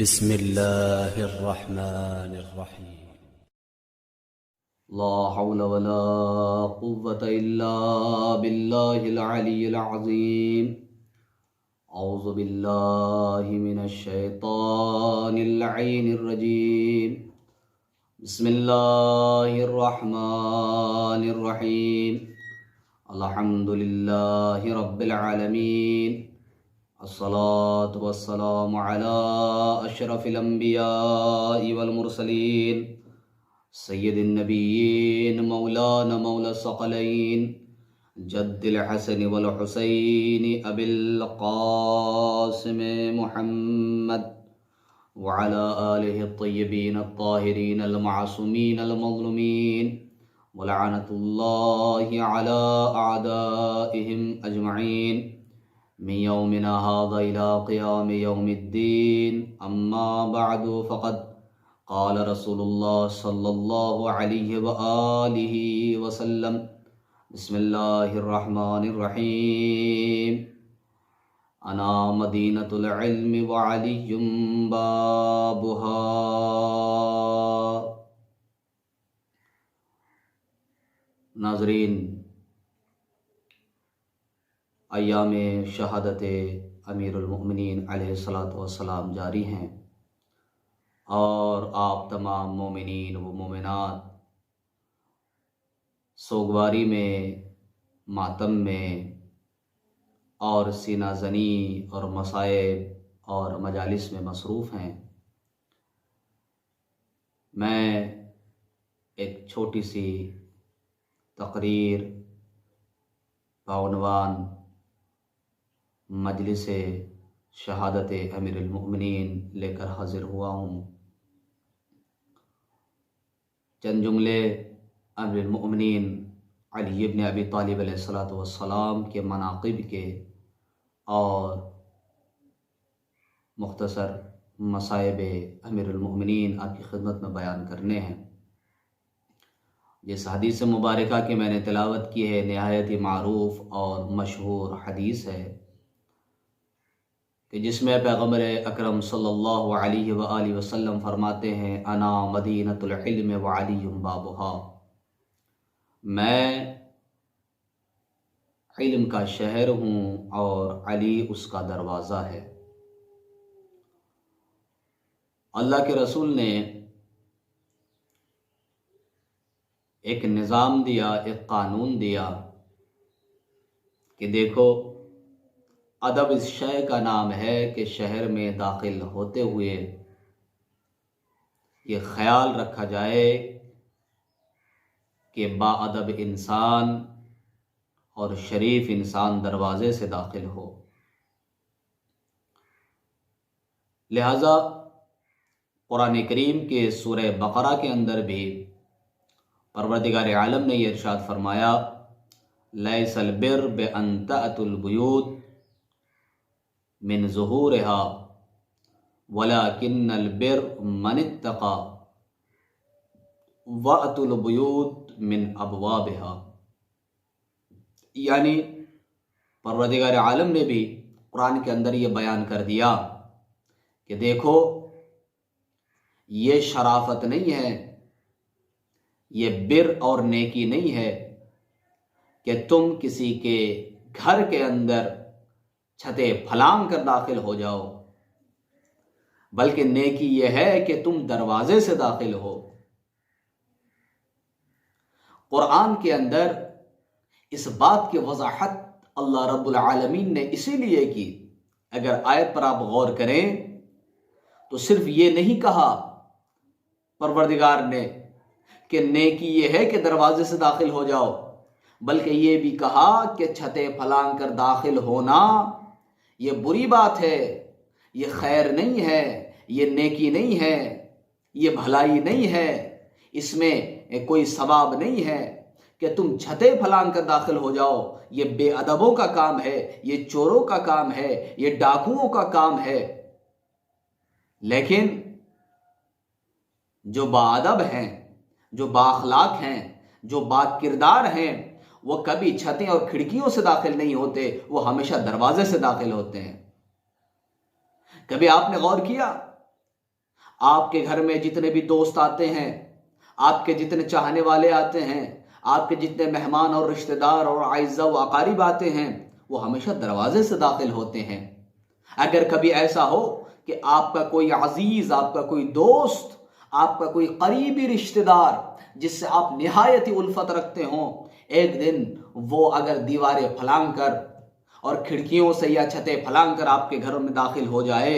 بسم الله الرحمن الرحيم. لا حول ولا قوة إلا بالله العلي العظيم. أعوذ بالله من الشيطان اللعين الرجيم. بسم الله الرحمن الرحيم. الحمد لله رب العالمين. الصلاة والسلام على أشرف الأنبياء والمرسلين سید النبیین مولانا مولا الثقلین جد الحسن والحسین ابی القاسم محمد وعلى آلہ الطیبین الطاہرین المعصومین المظلومین ولعنۃ اللہ علی اعدائہم اجمعین من یومنا هذا الى قیام یوم الدین. اما بعد فقد قال رسول اللہ صلی اللہ علیہ وآلہ وسلم بسم اللہ الرحمن الرحیم. انا مدینۃ العلم وعلی بابها. ناظرین، ایام شہادت امیر المؤمنین علیہ الصلاۃ والسلام جاری ہیں، اور آپ تمام مومنین و مومنات سوگواری میں، ماتم میں اور سینہ زنی اور مصائب اور مجالس میں مصروف ہیں. میں ایک چھوٹی سی تقریر بعنوان مجلس شہادت امیر المؤمنین لے کر حاضر ہوا ہوں. چند جملے امیر المؤمنین علی ابن ابی طالب علیہ السلام کے مناقب کے اور مختصر مصائب امیر المؤمنین آپ کی خدمت میں بیان کرنے ہیں. جس حدیث مبارکہ کی میں نے تلاوت کی ہے نہایت ہی معروف اور مشہور حدیث ہے، کہ جس میں پیغمبر اکرم صلی اللہ علیہ وآلہ وسلم فرماتے ہیں انا مدینۃ العلم وعلی بابها. میں علم کا شہر ہوں اور علی اس کا دروازہ ہے. اللہ کے رسول نے ایک نظام دیا، ایک قانون دیا کہ دیکھو، ادب اس شے کا نام ہے کہ شہر میں داخل ہوتے ہوئے یہ خیال رکھا جائے کہ با ادب انسان اور شریف انسان دروازے سے داخل ہو. لہذا قرآن کریم کے سورہ بقرہ کے اندر بھی پروردگار عالم نے یہ ارشاد فرمایا لیس البر بأن تأتوا البیوت من ظہورها ولكن البر من اتقى وأتوا البیوت من ابوابها. یعنی پروردگار عالم نے بھی قرآن کے اندر یہ بیان کر دیا کہ دیکھو، یہ شرافت نہیں ہے، یہ بر اور نیکی نہیں ہے کہ تم کسی کے گھر کے اندر چھتیں پھلانگ کر داخل ہو جاؤ، بلکہ نیکی یہ ہے کہ تم دروازے سے داخل ہو. قرآن کے اندر اس بات کی وضاحت اللہ رب العالمین نے اسی لیے کی. اگر آیت پر آپ غور کریں تو صرف یہ نہیں کہا پروردگار نے کہ نیکی یہ ہے کہ دروازے سے داخل ہو جاؤ، بلکہ یہ بھی کہا کہ چھتیں پھلانگ کر داخل ہونا یہ بری بات ہے، یہ خیر نہیں ہے، یہ نیکی نہیں ہے، یہ بھلائی نہیں ہے، اس میں کوئی ثواب نہیں ہے کہ تم چھتیں پھلانگ کر داخل ہو جاؤ. یہ بے ادبوں کا کام ہے، یہ چوروں کا کام ہے، یہ ڈاکوؤں کا کام ہے. لیکن جو با ادب ہیں، جو با اخلاق ہیں، جو با کردار ہیں، وہ کبھی چھتیں اور کھڑکیوں سے داخل نہیں ہوتے، وہ ہمیشہ دروازے سے داخل ہوتے ہیں. کبھی آپ نے غور کیا آپ کے گھر میں جتنے بھی دوست آتے ہیں، آپ کے جتنے چاہنے والے آتے ہیں، آپ کے جتنے مہمان اور رشتہ دار اور اعزاء و اقارب آتے ہیں، وہ ہمیشہ دروازے سے داخل ہوتے ہیں۔ اگر کبھی ایسا ہو کہ آپ کا کوئی عزیز، آپ کا کوئی دوست، آپ کا کوئی قریبی رشتہ دار جس سے آپ نہایت ہی الفت رکھتے ہوں، ایک دن وہ اگر دیواریں پھلانگ کر اور کھڑکیوں سے یا چھتیں پھلانگ کر آپ کے گھروں میں داخل ہو جائے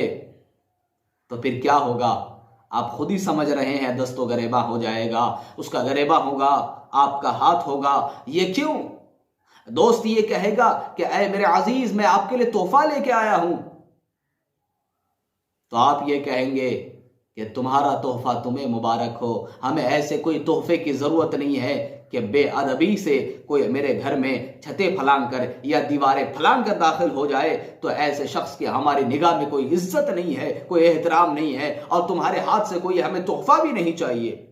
تو پھر کیا ہوگا؟ آپ خود ہی سمجھ رہے ہیں، دست و گریباں ہو جائے گا، اس کا گریباں ہوگا، آپ کا ہاتھ ہوگا۔ یہ کیوں؟ دوست یہ کہے گا کہ اے میرے عزیز، میں آپ کے لیے تحفہ لے کے آیا ہوں، تو آپ یہ کہیں گے کہ تمہارا تحفہ تمہیں مبارک ہو، ہمیں ایسے کوئی تحفے کی ضرورت نہیں ہے کہ بے ادبی سے کوئی میرے گھر میں چھتیں پھلانگ کر یا دیواریں پھلانگ کر داخل ہو جائے، تو ایسے شخص کی ہماری نگاہ میں کوئی عزت نہیں ہے، کوئی احترام نہیں ہے، اور تمہارے ہاتھ سے کوئی ہمیں تحفہ بھی نہیں چاہیے۔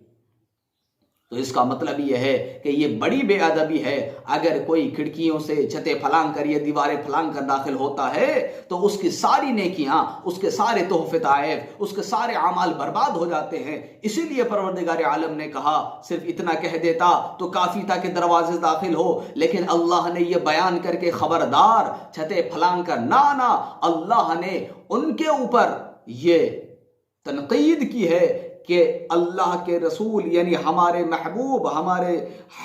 تو اس کا مطلب یہ ہے کہ یہ بڑی بے ادبی ہے۔ اگر کوئی کھڑکیوں سے چھتیں پھلانگ کر یا دیواریں پھلانگ کر داخل ہوتا ہے تو اس کی ساری نیکیاں، اس کے سارے تحفے تحائف، اس کے سارے اعمال برباد ہو جاتے ہیں۔ اسی لیے پروردگار عالم نے کہا صرف اتنا کہہ دیتا تو کافی تھا کہ دروازے داخل ہو، لیکن اللہ نے یہ بیان کر کے خبردار، چھتیں پھلانگ کر نہ، اللہ نے ان کے اوپر یہ تنقید کی ہے کہ اللہ کے رسول یعنی ہمارے محبوب، ہمارے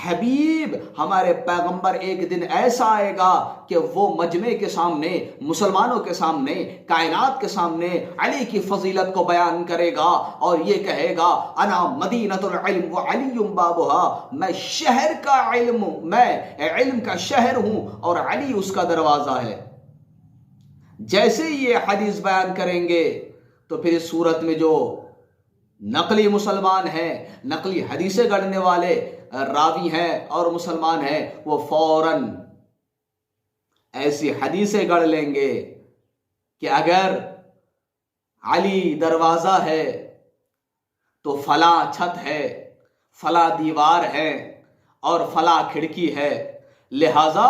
حبیب، ہمارے پیغمبر ایک دن ایسا آئے گا کہ وہ مجمع کے سامنے، مسلمانوں کے سامنے، کائنات کے سامنے علی کی فضیلت کو بیان کرے گا اور یہ کہے گا انا مدینۃ العلم وعلی بابها، میں شہر کا علم ہوں، میں علم کا شہر ہوں اور علی اس کا دروازہ ہے۔ جیسے یہ حدیث بیان کریں گے تو پھر اس صورت میں جو نقلی مسلمان ہیں، نقلی حدیثیں گڑھنے والے راوی ہیں اور مسلمان ہیں، وہ فوراً ایسی حدیثیں گڑھ لیں گے کہ اگر علی دروازہ ہے تو فلاں چھت ہے، فلاں دیوار ہے اور فلاں کھڑکی ہے۔ لہذا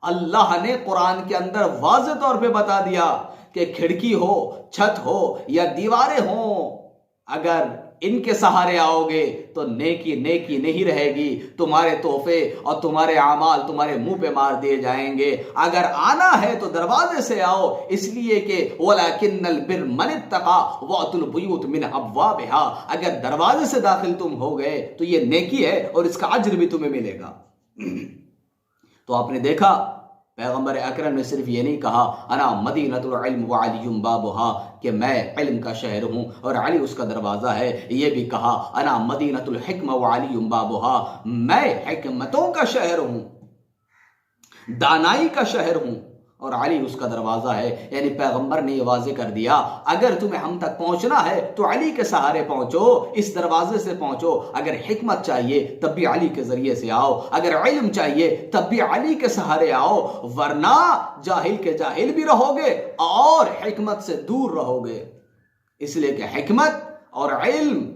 اللہ نے قرآن کے اندر واضح طور پہ بتا دیا کہ کھڑکی ہو، چھت ہو یا دیواریں ہوں، اگر ان کے سہارے آؤ گے تو نیکی نہیں رہے گی، تمہارے تحفے اور تمہارے اعمال تمہارے منہ پہ مار دیے جائیں گے۔ اگر آنا ہے تو دروازے سے آؤ، اس لیے کہ وَلَكِنَّ الْبِرَّ مَنِ اتَّقَىٰ وَأْتُوا الْبُيُوتَ مِنْ أَبْوَابِهَا، اگر دروازے سے داخل تم ہو گئے تو یہ نیکی ہے اور اس کا اجر بھی تمہیں ملے گا۔ تو آپ نے دیکھا پیغمبر اکرم نے صرف یہ نہیں کہا انا مدینۃ العلم وعلی بابها کہ میں علم کا شہر ہوں اور علی اس کا دروازہ ہے، یہ بھی کہا انا مدینۃ الحکمہ وعلی بابها، میں حکمتوں کا شہر ہوں، دانائی کا شہر ہوں اور علی اس کا دروازہ ہے۔ یعنی پیغمبر نے یہ واضح کر دیا اگر تمہیں ہم تک پہنچنا ہے تو علی کے سہارے پہنچو، اس دروازے سے پہنچو۔ اگر حکمت چاہیے تب بھی علی کے ذریعے سے آؤ، اگر علم چاہیے تب بھی علی کے سہارے آؤ، ورنہ جاہل کے جاہل بھی رہو گے اور حکمت سے دور رہو گے۔ اس لیے کہ حکمت اور علم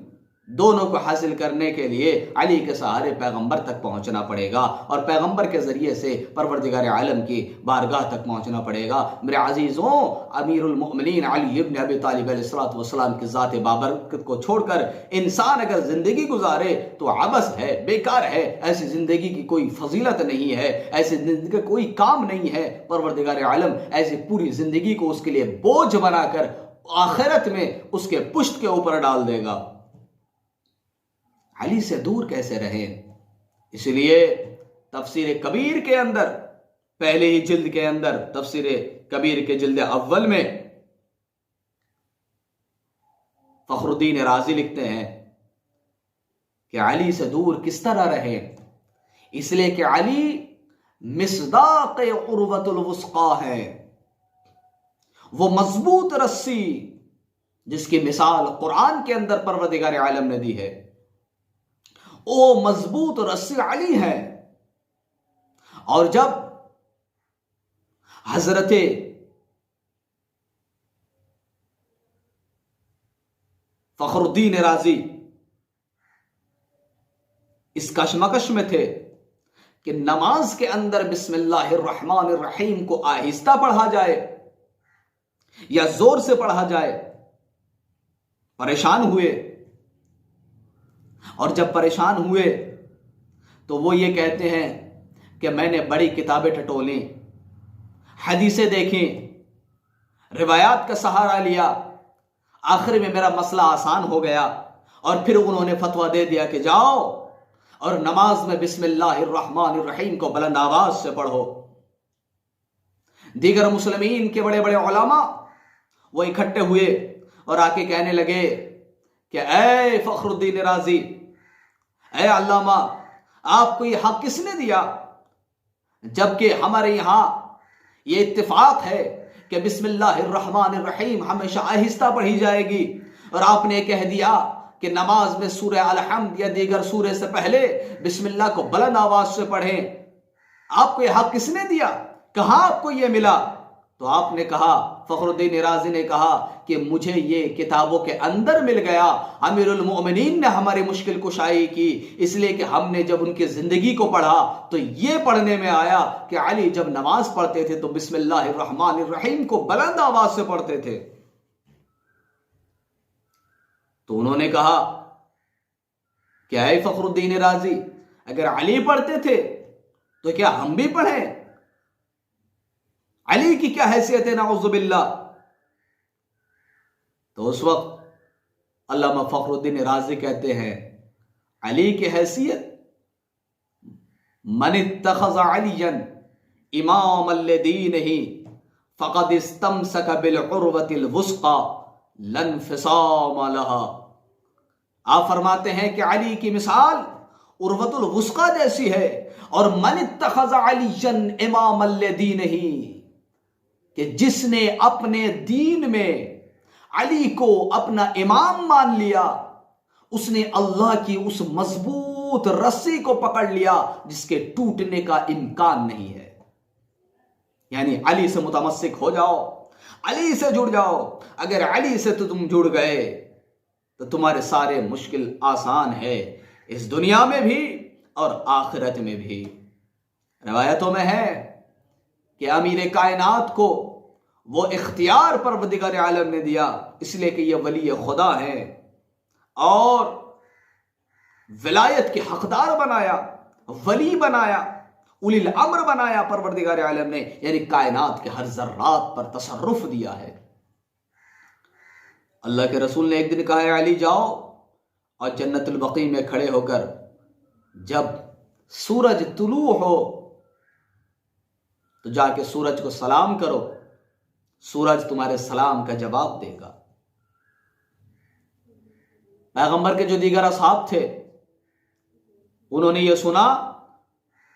دونوں کو حاصل کرنے کے لیے علی کے سہارے پیغمبر تک پہنچنا پڑے گا اور پیغمبر کے ذریعے سے پروردگار عالم کی بارگاہ تک پہنچنا پڑے گا۔ میرے عزیزوں، امیر المؤمنین علی ابن ابی طالب علیہ السلام کی ذات بابرکت کو چھوڑ کر انسان اگر زندگی گزارے تو عبث ہے، بیکار ہے، ایسی زندگی کی کوئی فضیلت نہیں ہے، ایسی زندگی کا کوئی کام نہیں ہے۔ پروردگار عالم ایسی پوری زندگی کو اس کے لیے بوجھ بنا کر آخرت میں اس کے پشت کے اوپر ڈال دے گا۔ علی سے دور کیسے رہیں؟ اس لیے تفسیر کبیر کے اندر، پہلے ہی جلد کے اندر، تفسیر کبیر کے جلد اول میں فخر الدین رازی لکھتے ہیں کہ علی سے دور کس طرح رہیں؟ اس لیے کہ علی مصداق عروۃ الوثقی ہے، وہ مضبوط رسی جس کی مثال قرآن کے اندر پروردگار عالم نے دی ہے، وہ مضبوط رسی علی ہے۔ اور جب حضرت فخر الدین رازی اس کشمکش میں تھے کہ نماز کے اندر بسم اللہ الرحمن الرحیم کو آہستہ پڑھا جائے یا زور سے پڑھا جائے، پریشان ہوئے، اور جب پریشان ہوئے تو وہ یہ کہتے ہیں کہ میں نے بڑی کتابیں ٹٹولیں، حدیثیں دیکھیں، روایات کا سہارا لیا، آخر میں میرا مسئلہ آسان ہو گیا، اور پھر انہوں نے فتویٰ دے دیا کہ جاؤ اور نماز میں بسم اللہ الرحمن الرحیم کو بلند آواز سے پڑھو۔ دیگر مسلمین کے بڑے بڑے علماء وہ اکٹھے ہوئے اور آ کے کہنے لگے کہ اے فخر الدین رازی، اے علامہ، آپ کو یہ حق کس نے دیا، جبکہ ہمارے یہاں یہ اتفاق ہے کہ بسم اللہ الرحمن الرحیم ہمیشہ آہستہ پڑھی جائے گی، اور آپ نے کہہ دیا کہ نماز میں سورہ الحمد یا دیگر سورہ سے پہلے بسم اللہ کو بلند آواز سے پڑھیں، آپ کو یہ حق کس نے دیا، کہاں آپ کو یہ ملا؟ تو آپ نے کہا، فخر الدین رازی نے کہا کہ مجھے یہ کتابوں کے اندر مل گیا، امیر المؤمنین نے ہماری مشکل کشائی کی، اس لیے کہ ہم نے جب ان کی زندگی کو پڑھا تو یہ پڑھنے میں آیا کہ علی جب نماز پڑھتے تھے تو بسم اللہ الرحمن الرحیم کو بلند آواز سے پڑھتے تھے۔ تو انہوں نے کہا کہ اے فخر الدین رازی، اگر علی پڑھتے تھے تو کیا ہم بھی پڑھیں؟ علی کی کیا حیثیت ہے نعوذ باللہ؟ تو اس وقت علامہ فخر الدین رازی کہتے ہیں علی کی حیثیت، من اتخذ علیا اماما لدینہ فقد استمسک بالعروۃ الوثقی لا انفصام لها۔ آپ فرماتے ہیں کہ علی کی مثال عروۃ الوثقی جیسی ہے، اور من اتخذ علیا اماما لدینہ، کہ جس نے اپنے دین میں علی کو اپنا امام مان لیا، اس نے اللہ کی اس مضبوط رسی کو پکڑ لیا جس کے ٹوٹنے کا امکان نہیں ہے۔ یعنی علی سے متمسک ہو جاؤ، علی سے جڑ جاؤ، اگر علی سے تو تم جڑ گئے تو تمہارے سارے مشکل آسان ہے، اس دنیا میں بھی اور آخرت میں بھی۔ روایتوں میں ہے کہ امیر کائنات کو وہ اختیار پروردگار عالم نے دیا، اس لیے کہ یہ ولی خدا ہے، اور ولایت کے حقدار بنایا، ولی بنایا، اولی الامر بنایا پروردگار عالم نے، یعنی کائنات کے ہر ذرات پر تصرف دیا ہے۔ اللہ کے رسول نے ایک دن کہا ہے علی جاؤ اور جنت البقیع میں کھڑے ہو کر جب سورج طلوع ہو تو جا کے سورج کو سلام کرو، سورج تمہارے سلام کا جواب دے گا۔ پیغمبر کے جو دیگر اصحاب تھے انہوں نے یہ سنا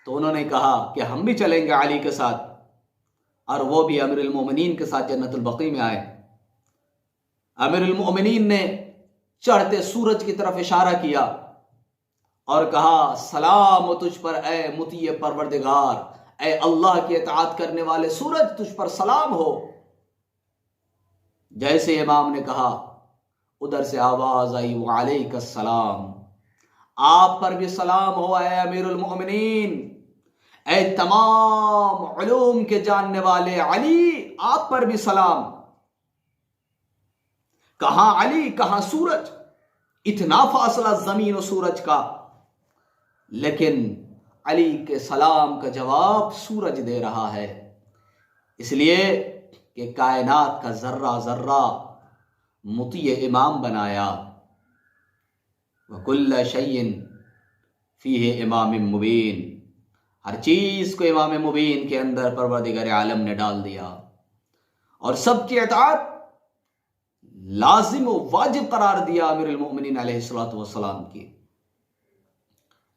تو انہوں نے کہا کہ ہم بھی چلیں گے علی کے ساتھ، اور وہ بھی امیر المومنین کے ساتھ جنت البقیع میں آئے۔ امیر المومنین نے چڑھتے سورج کی طرف اشارہ کیا اور کہا سلام تجھ پر اے مطیع پروردگار، اے اللہ کی اطاعت کرنے والے سورج، تجھ پر سلام ہو۔ جیسے امام نے کہا ادھر سے آواز آئی وعلیک السلام، آپ پر بھی سلام ہو اے امیر المؤمنین، اے تمام علوم کے جاننے والے علی، آپ پر بھی سلام۔ کہاں علی کہاں سورج، اتنا فاصلہ زمین و سورج کا، لیکن علی کے سلام کا جواب سورج دے رہا ہے، اس لیے کہ کائنات کا ذرہ ذرہ مطیع امام بنایا۔ وَكُلَّ شَيْءٍ فِيهِ امام مبین، ہر چیز کو امام مبین کے اندر پروردگار عالم نے ڈال دیا، اور سب کی اطاعت لازم و واجب قرار دیا امیر المؤمنین علیہ الصلوۃ والسلام کی۔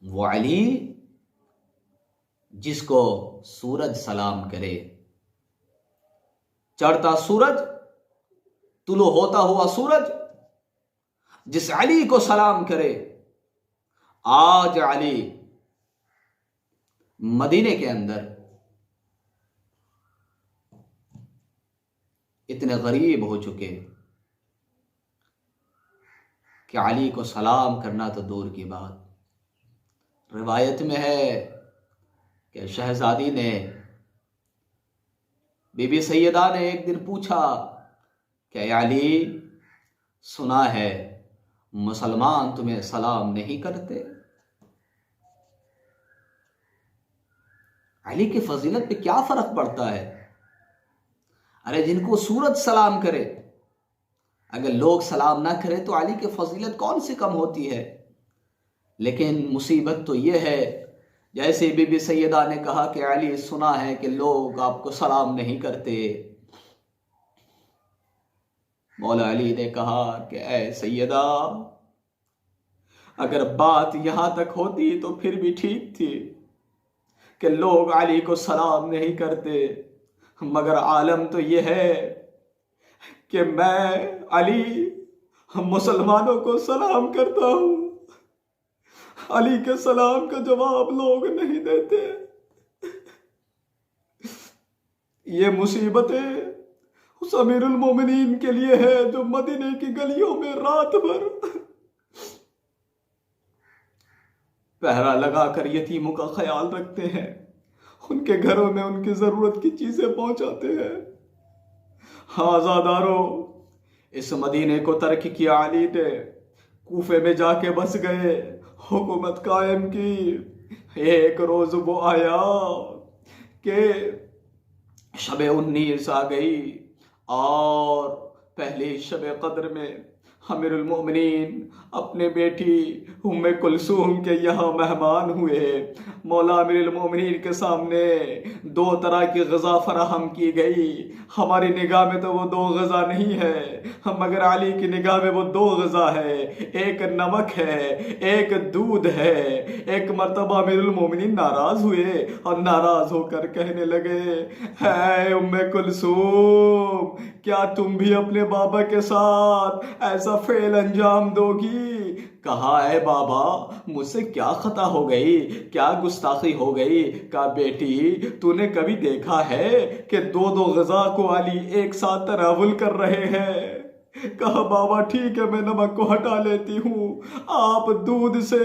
وہ علی جس کو سورج سلام کرے، چڑھتا سورج، طلوع ہوتا ہوا سورج جس علی کو سلام کرے۔ آج علی مدینے کے اندر اتنے غریب ہو چکے کہ علی کو سلام کرنا تو دور کی بات۔ روایت میں ہے کہ شہزادی نے، بی بی سیدہ نے ایک دن پوچھا کہ اے علی، سنا ہے مسلمان تمہیں سلام نہیں کرتے۔ علی کی فضیلت پہ کیا فرق پڑتا ہے؟ ارے جن کو سورج سلام کرے، اگر لوگ سلام نہ کرے تو علی کی فضیلت کون سی کم ہوتی ہے؟ لیکن مصیبت تو یہ ہے، جیسے بی بی سیدہ نے کہا کہ علی سنا ہے کہ لوگ آپ کو سلام نہیں کرتے، مولا علی نے کہا کہ اے سیدہ، اگر بات یہاں تک ہوتی تو پھر بھی ٹھیک تھی کہ لوگ علی کو سلام نہیں کرتے، مگر عالم تو یہ ہے کہ میں علی مسلمانوں کو سلام کرتا ہوں، علی کے سلام کا جواب لوگ نہیں دیتے۔ یہ مصیبتیں اس امیر المومنین کے لیے ہے جو مدینے کی گلیوں میں رات بھر پہرا لگا کر یتیموں کا خیال رکھتے ہیں، ان کے گھروں میں ان کی ضرورت کی چیزیں پہنچاتے ہیں۔ آزادارو، اس مدینے کو ترک کیا علی نے، کوفے میں جا کے بس گئے، حکومت قائم کی۔ ایک روز وہ آیا کہ شب 19 آ گئی، اور پہلی شب قدر میں امیر المومنین اپنے بیٹی ام کلثوم کے یہاں مہمان ہوئے۔ مولا امیر المومنین کے سامنے 2 طرح کی غذا فراہم کی گئی۔ ہماری نگاہ میں تو وہ 2 غذا نہیں ہے، مگر علی کی نگاہ میں وہ 2 غذا ہے، ایک نمک ہے، ایک دودھ ہے۔ ایک مرتبہ امیر المومنین ناراض ہوئے اور ناراض ہو کر کہنے لگے، اے ام کلثوم، کیا تم بھی اپنے بابا کے ساتھ ایسا فعل انجام دو گی؟ کہا، اے بابا، مجھ سے کیا خطا ہو گئی، کیا گستاخی ہو گئی؟ کہا، بیٹی، تو نے کبھی دیکھا ہے کہ 2 غذا کو علی ایک ساتھ تناول کر رہے ہیں؟ کہا، بابا ٹھیک ہے، میں نمک کو ہٹا لیتی ہوں، آپ دودھ سے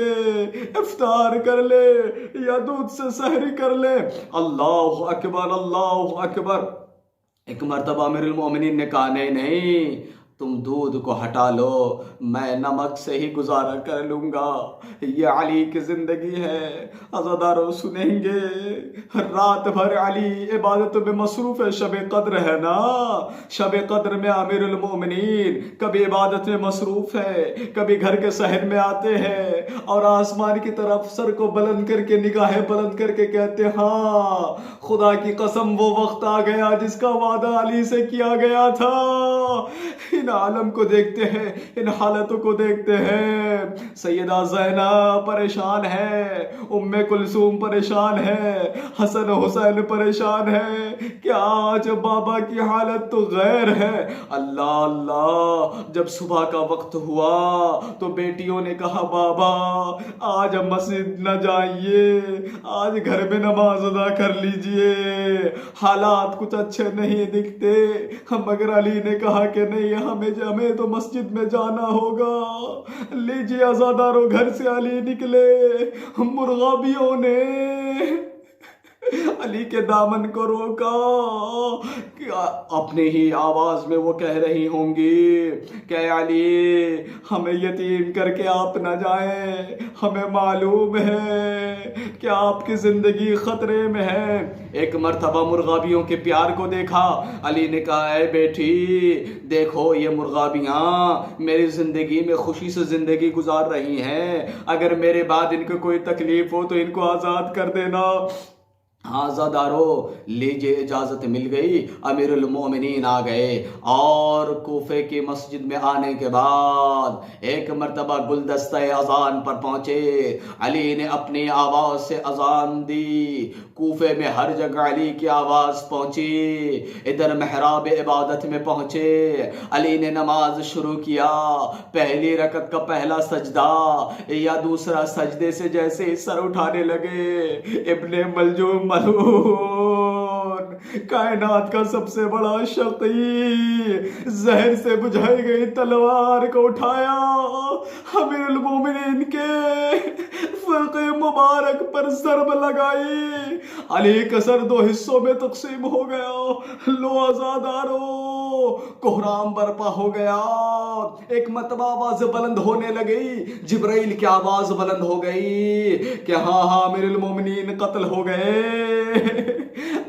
افطار کر لے یا دودھ سے سحری کر لے۔ اللہ اکبر، اللہ اکبر۔ ایک مرتبہ امیر المومنین نے کہا، نہیں نہیں، تم دودھ کو ہٹا لو، میں نمک سے ہی گزارا کر لوں گا، یہ علی کی زندگی ہے۔ عزادارو سنیں گے، رات بھر علی عبادتوں میں مصروف ہے، شب قدر ہے نا، شب قدر میں امیر المومنین کبھی عبادت میں مصروف ہے، کبھی گھر کے صحن میں آتے ہیں اور آسمان کی طرف سر کو بلند کر کے، نگاہیں بلند کر کے کہتے ہیں، ہاں خدا کی قسم وہ وقت آ گیا جس کا وعدہ علی سے کیا گیا تھا۔ ان عالم کو دیکھتے ہیں، ان حالتوں کو دیکھتے ہیں، سیدہ زینب پریشان ہے، ام کلثوم پریشان ہے، حسن حسین پریشان ہے کہ آج بابا کی حالت تو غیر ہے۔ اللہ اللہ، جب صبح کا وقت ہوا تو بیٹیوں نے کہا، بابا آج ہم مسجد نہ جائیے، آج گھر میں نماز ادا کر لیجئے، حالات کچھ اچھے نہیں دکھتے۔ مگر علی نے کہا کہ نہیں، ہمیں تو مسجد میں جانا ہوگا۔ لیجیے عزادارو، گھر سے علی نکلے، مرغابیوں نے علی کے دامن کو روکا، اپنے ہی آواز میں وہ کہہ رہی ہوں گی کہ علی، ہمیں یتیم کر کے آپ نہ جائیں، ہمیں معلوم ہے کہ آپ کی زندگی خطرے میں ہے۔ ایک مرتبہ مرغابیوں کے پیار کو دیکھا، علی نے کہا، اے بیٹی دیکھو، یہ مرغابیاں میری زندگی میں خوشی سے زندگی گزار رہی ہیں، اگر میرے بعد ان کو کوئی تکلیف ہو تو ان کو آزاد کر دینا۔ آزادارو، لیجیے، اجازت مل گئی، امیر المومنین آ گئے، اور کوفے کی مسجد میں آنے کے بعد ایک مرتبہ گلدستہ اذان پر پہنچے، علی نے اپنی آواز سے اذان دی، کوفے میں ہر جگہ علی کی آواز پہنچی، ادھر محراب عبادت میں پہنچے، علی نے نماز شروع کیا، پہلی رکعت کا پہلا سجدہ یا دوسرا سجدے سے جیسے ہی سر اٹھانے لگے، ابن ملجوم ملعون، کائنات کا سب سے بڑا شقی، زہر سے بجھائی گئی تلوار کو اٹھایا، امیر المومنین کے فرقے مبارک پر ضرب لگائی، علی کا سر 2 حصوں میں تقسیم ہو گیا۔ لو عزادارو، کوہرام برپا ہو گیا. ایک مرتبہ آواز بلند ہونے لگی, جبرائیل کی آواز بلند ہو گئی کہ ہاں امیر المومنین قتل ہو گئے.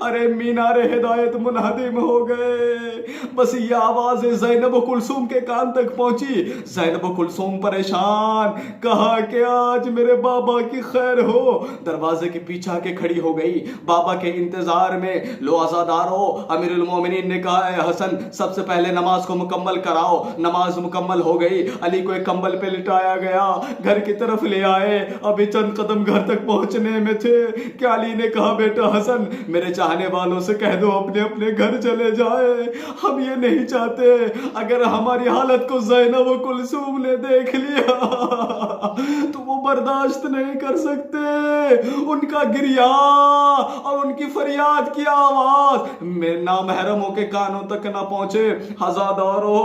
ارے مینار ہدایت منہدم ہو گئے. بس یہ آواز زینب و کلثوم کے کان تک پہنچی. زینب و کلثوم پریشان, کہا کہ آج میرے بابا کی خیر ہو. دروازے کے پیچھے آ کے کھڑی ہو گئی بابا کے انتظار میں. لو عزادارو, امیر المومنین نے کہا اے حسن سب سے پہلے نماز کو مکمل کراؤ. نماز مکمل ہو گئی. علی کو ایک کمبل پہ لٹایا گیا, گھر کی طرف لے آئے. ابھی چند قدم گھر تک پہنچنے میں تھے کہ علی نے کہا بیٹا حسن میرے چاہنے والوں سے کہہ دو اپنے اپنے گھر چلے جائے. ہم یہ نہیں چاہتے اگر ہماری حالت کو زینب و کلثوم نے دیکھ لیا تو وہ برداشت نہیں کر سکتے. ان کا گریا اور ان کی فریاد کی آواز میرے نامحرموں کے کانوں تک نہ پہنچے. ہزادارو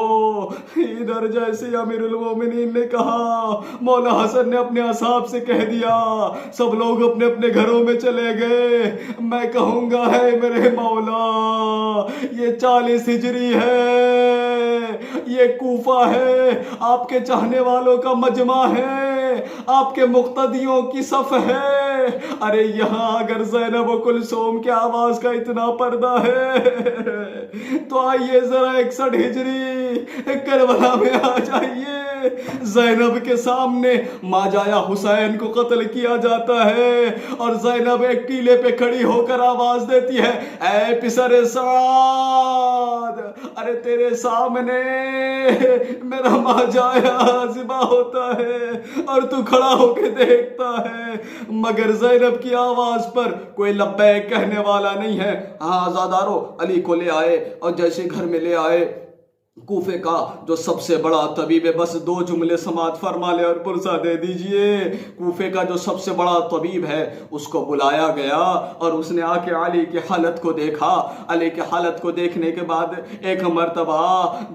ادھر جیسے امیر المومنین نے کہا, مولا حسن نے اپنے اصحاب سے کہہ دیا, سب لوگ اپنے اپنے گھروں میں چلے گئے. میں کہوں گا ہے میرے مولا یہ 40 ہجری ہے, یہ کوفہ ہے, آپ کے چاہنے والوں کا مجمع ہے, آپ کے مقتدیوں کی صف ہے. ارے یہاں اگر زینب و کلثوم کی آواز کا اتنا پردہ ہے تو آئیے ذرا 61 ہجری کربلا میں آ جائیے. زینب کے سامنے ماجایا حسین کو قتل کیا جاتا ہے اور زینب ایک ٹیلے پہ کھڑی ہو کر آواز دیتی ہے اے پسر سعد, ارے تیرے سامنے میرا ماجایا ذبح ہوتا ہے اور تو کھڑا ہو کے دیکھتا ہے. مگر زینب کی آواز پر کوئی لبیک کہنے والا نہیں ہے. ہاں آزادارو علی کو لے آئے اور جیسے گھر میں لے آئے کوفے کا جو سب سے بڑا طبیب ہے, بس 2 جملے سماعت فرما لے اور پرسہ دے دیجئے. کوفے کا جو سب سے بڑا طبیب ہے اس کو بلایا گیا اور اس نے آ کے علی کی حالت کو دیکھا. علی کی حالت کو دیکھنے کے بعد ایک مرتبہ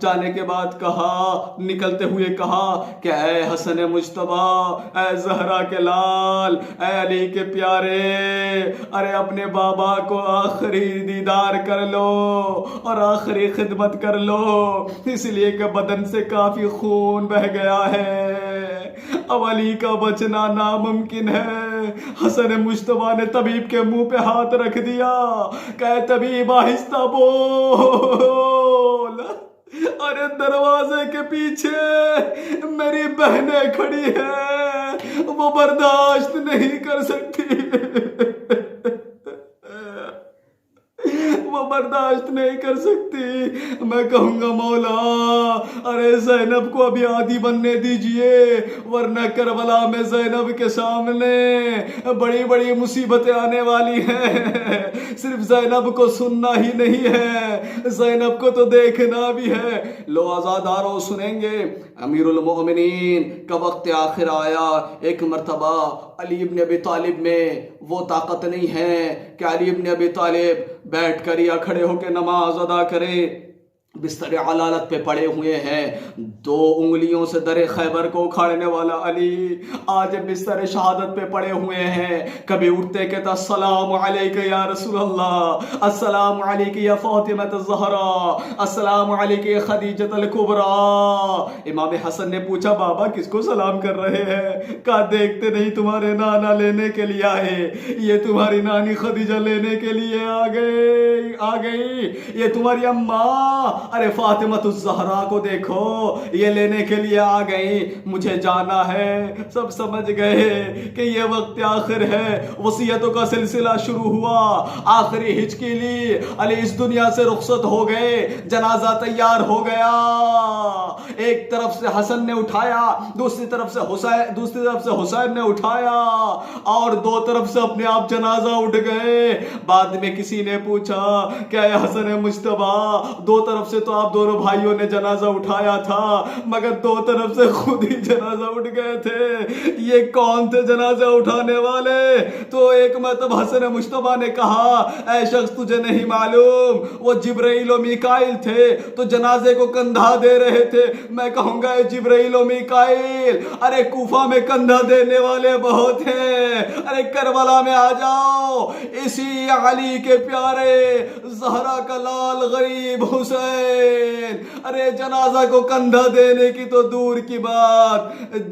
جانے کے بعد کہا, نکلتے ہوئے کہا کہ اے حسن مجتبی, اے زہرا کے لال, اے علی کے پیارے, ارے اپنے بابا کو آخری دیدار کر لو اور آخری خدمت کر لو, اس لیے کہ بدن سے کافی خون بہ گیا ہے, اب علی کا بچنا ناممکن ہے. حسن مجتبی نے طبیب کے منہ پہ ہاتھ رکھ دیا کہ طبیب آہستہ بول. ارے دروازے کے پیچھے میری بہنیں کھڑی ہیں, وہ برداشت نہیں کر سکتی, وہ برداشت نہیں کر سکتی. میں کہوں گا مولا ارے زینب کو ابھی عادی بننے دیجئے, ورنہ کربلا میں زینب کے سامنے بڑی بڑی مصیبتیں آنے والی ہیں. صرف زینب کو سننا ہی نہیں ہے, زینب کو تو دیکھنا بھی ہے. لو عزادارو سنیں گے, امیر المومنین کا وقت آخر آیا. ایک مرتبہ علی ابن ابی طالب میں وہ طاقت نہیں ہے کہ علی ابن ابی طالب بیٹھ کر یا کھڑے ہو کے نماز ادا کرے. بستر علالت پہ پڑے ہوئے ہیں, 2 انگلیوں سے در خیبر کو اکھاڑنے والا علی آج بستر شہادت پہ پڑے ہوئے ہیں. کبھی اٹھتے کہتا السلام علیک یا رسول اللہ, السلام علیک یا فاطمہ الزہرا, السلام علیک یا خدیجہ الکبریٰ. امام حسن نے پوچھا بابا کس کو سلام کر رہے ہیں؟ کہا دیکھتے نہیں تمہارے نانا لینے کے لیے آئے, یہ تمہاری نانی خدیجہ لینے کے لیے آ گئی, یہ تمہاری اماں ارے فاطمہ الزہرا کو دیکھو یہ لینے کے لیے آ گئی, مجھے جانا ہے. سب سمجھ گئے کہ یہ وقت آخر ہے. وصیتوں کا سلسلہ شروع ہوا, آخری ہچکی لی, علی اس دنیا سے رخصت ہو گئے, جنازہ تیار ہو گیا. ایک طرف سے حسن نے اٹھایا, دوسری طرف سے حسین نے اٹھایا, اور 2 طرف سے اپنے آپ جنازہ اٹھ گئے. بعد میں کسی نے پوچھا کہ اے حسن مجتبی 2 طرف سے تو آپ دونوں بھائیوں نے جنازہ اٹھایا تھا, مگر 2 طرف سے خود ہی جنازہ اٹھ گئے تھے, یہ کون تھے جنازہ اٹھانے والے؟ تو ایک مرتبہ حسن مجتبی نے کہا اے شخص تجھے نہیں معلوم, وہ جبرائیل و میکائیل تھے, تو جنازے کو کندھا دے رہے تھے. میں کہوں گا اے جبرائیل و میکائیل, ارے کوفہ میں کندھا دینے والے بہت ہیں, ارے کربلا میں آ جاؤ. اسی علی کے پیارے زہرا کا لال غریب حسین، ارے جنازہ کو کندھا دینے کی تو دور کی بات،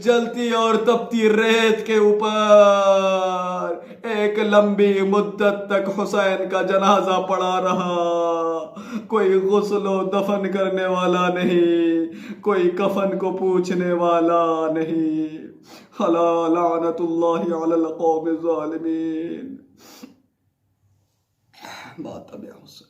جلتی اور تپتی ریت کے اوپر ایک لمبی مدت تک حسین کا جنازہ پڑا رہا، کوئی غسل و دفن کرنے والا نہیں، کوئی کفن کو پوچھنے والا نہیں۔ الا لعنت اللہ علی القوم الظالمین۔ بات اب حسین